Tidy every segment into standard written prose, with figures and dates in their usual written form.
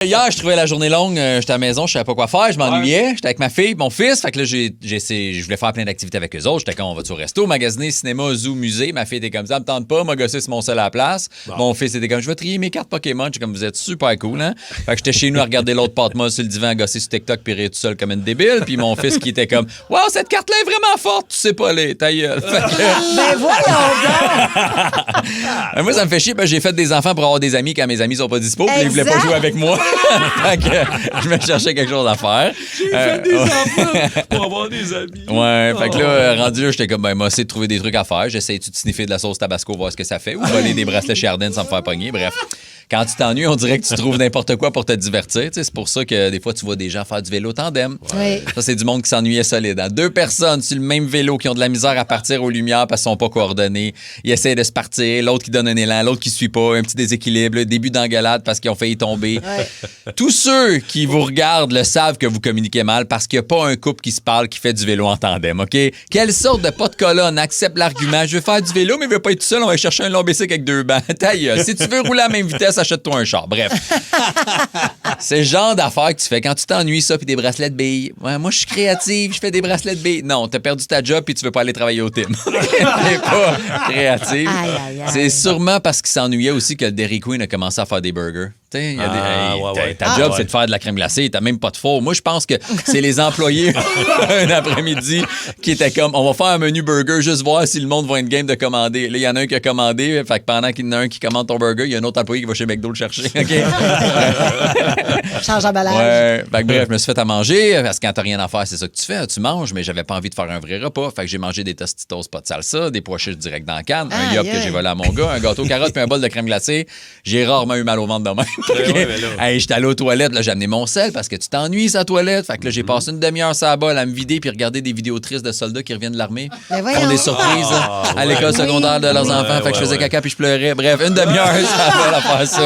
Hier, je trouvais la journée longue, j'étais à la maison, je savais pas quoi faire, je m'ennuyais, j'étais avec ma fille, mon fils, fait que là, je voulais faire plein d'activités avec eux autres, j'étais comme on va au resto, magasiner, cinéma, zoo, musée, ma fille était comme ça, me tente pas, m'a gossé sur mon seul à la place, mon fils était comme je vais trier mes cartes Pokémon, j'étais comme vous êtes super cool, hein, fait que j'étais chez nous à regarder l'autre pâte molle sur le divan, à gosser sur TikTok puis rire tout seul comme une débile, puis mon fils qui était comme wow, cette carte-là est vraiment forte, tu sais pas les, ta gueule. Ben voyons donc! Moi, ça me fait chier, parce que j'ai fait des enfants pour avoir des amis quand mes amis sont pas dispo, puis ils voulaient pas jouer avec moi. Fait que je me cherchais quelque chose à faire. J'ai fait des enfants pour avoir des amis. Ouais, fait que là, rendu là, j'étais comme, moi, essayer de trouver des trucs à faire. J'essayais-tu de sniffer de la sauce tabasco, voir ce que ça fait, ou voler des bracelets chez Ardennes sans me faire pogner. Bref, quand tu t'ennuies, on dirait que tu trouves n'importe quoi pour te divertir. Tu sais, c'est pour ça que des fois, tu vois des gens faire du vélo tandem. Oui. Ça, c'est du monde qui s'ennuyait solide. Hein? 2 personnes sur le même vélo qui ont de la misère à partir aux lumières parce qu'ils sont pas coordonnés. Ils essaient de se partir, l'autre qui donne un élan, l'autre qui suit pas, un petit déséquilibre, le début d'engueulade parce qu'ils ont failli tomber. Ouais. Tous ceux qui vous regardent le savent que vous communiquez mal parce qu'il n'y a pas un couple qui se parle qui fait du vélo en tandem, OK? Quelle sorte de pas de colonne accepte l'argument? Je veux faire du vélo, mais je veux pas être tout seul, on va chercher un long bicycle avec 2 bancs. Ta gueule. Si tu veux rouler à la même vitesse, achète-toi un char. Bref. C'est le genre d'affaires que tu fais quand tu t'ennuies, ça, puis des bracelets de billes. Ouais, moi, je suis créative, je fais des bracelets de billes. Non, t'as perdu ta job puis tu veux pas aller travailler au team. T'es pas créative. Aïe, aïe, aïe. C'est sûrement parce qu'il s'ennuyait aussi que le Dairy Queen a commencé à faire des burgers. Il y a ta job, c'est de faire de la crème glacée. T'as même pas de four. Moi, je pense que c'est les employés un après-midi qui étaient comme on va faire un menu burger, juste voir si le monde va être game de commander. Là, il y en a un qui a commandé. Fait que pendant qu'il y en a un qui commande ton burger, il y a un autre employé qui va chez McDo le chercher. OK? Change d'emballage. Ouais. Fait que bref, je me suis fait à manger. Parce que quand t'as rien à faire, c'est ça que tu fais. Tu manges, mais j'avais pas envie de faire un vrai repas. Fait que j'ai mangé des Tostitos, pas de salsa, des pois chiches direct dans la canne, un yop que j'ai volé à mon gars, un gâteau carotte puis un bol de crème glacée. J'ai rarement eu mal au ventre de même. Hey, j'étais allé aux toilettes, là, j'ai amené mon sel parce que tu t'ennuies, sa toilette. Fait que là, j'ai passé une demi-heure sur la balle à me vider puis regarder des vidéos tristes de soldats qui reviennent de l'armée. Ben Font des surprises là, à l'école secondaire de leurs enfants. Fait que je faisais caca puis je pleurais. Bref, une demi-heure sur la balle à faire ça.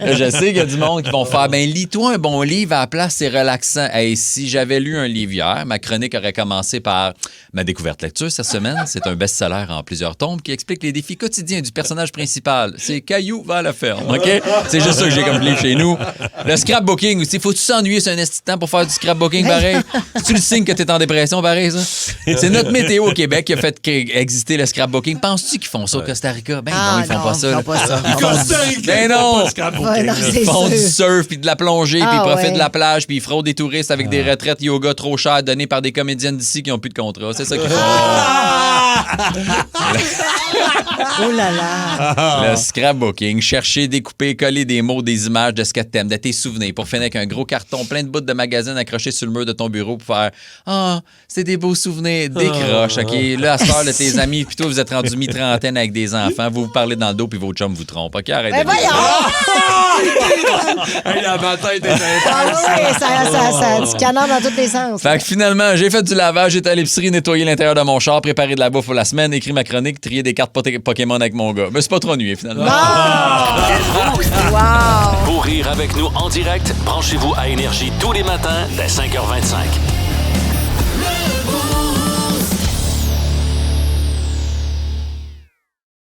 Là, je sais qu'il y a du monde qui vont faire ben lis-toi un bon livre à la place, c'est relaxant. Hey, si j'avais lu un livre hier, ma chronique aurait commencé par ma découverte lecture cette semaine. C'est un best-seller en plusieurs tomes qui explique les défis quotidiens du personnage principal. C'est Caillou va à la ferme, OK? C'est juste ça que j'ai comme livre chez nous. Le scrapbooking aussi. Faut-tu s'ennuyer sur un esti de temps pour faire du scrapbooking pareil? C'est-tu le signe que t'es en dépression pareil, ça? C'est notre météo au Québec qui a fait exister le scrapbooking. Penses-tu qu'ils font ça au Costa Rica? Ben non, ils font pas ça. Ils font pas ça. Ben non! Ouais, non, c'est Ils font sûr. du surf puis de la plongée puis ils Ah, profitent ouais. de la plage puis ils fraudent des touristes avec des retraites yoga trop chères données par des comédiennes d'ici qui n'ont plus de contrat. C'est ça qu'ils font. Oh là là. Le scrapbooking, chercher, découper, coller des mots, des images de ce que t'aimes, de tes souvenirs, pour finir avec un gros carton plein de bouts de magazines accrochés sur le mur de ton bureau pour faire « Ah, c'est des beaux souvenirs, décroche, OK? » Là, à ce heure, de tes amis, puis toi, vous êtes rendu mi-trentaine avec des enfants, vous vous parlez dans le dos, puis vos chums vous trompent. OK, arrête Ben de dire voyons. ça. Hey, la ma tête est Ah oui, ça du canard dans tous les sens. Fait que finalement, j'ai fait du lavage, j'étais à l'épicerie, nettoyer l'intérieur de mon char, préparer de la bouffe pour la semaine, écrit ma chronique, trier des cartes Pokémon avec mon gars. Mais c'est pas trop ennuyé, finalement. Wow! Pour rire avec nous en direct, branchez-vous à Énergie tous les matins dès 5h25.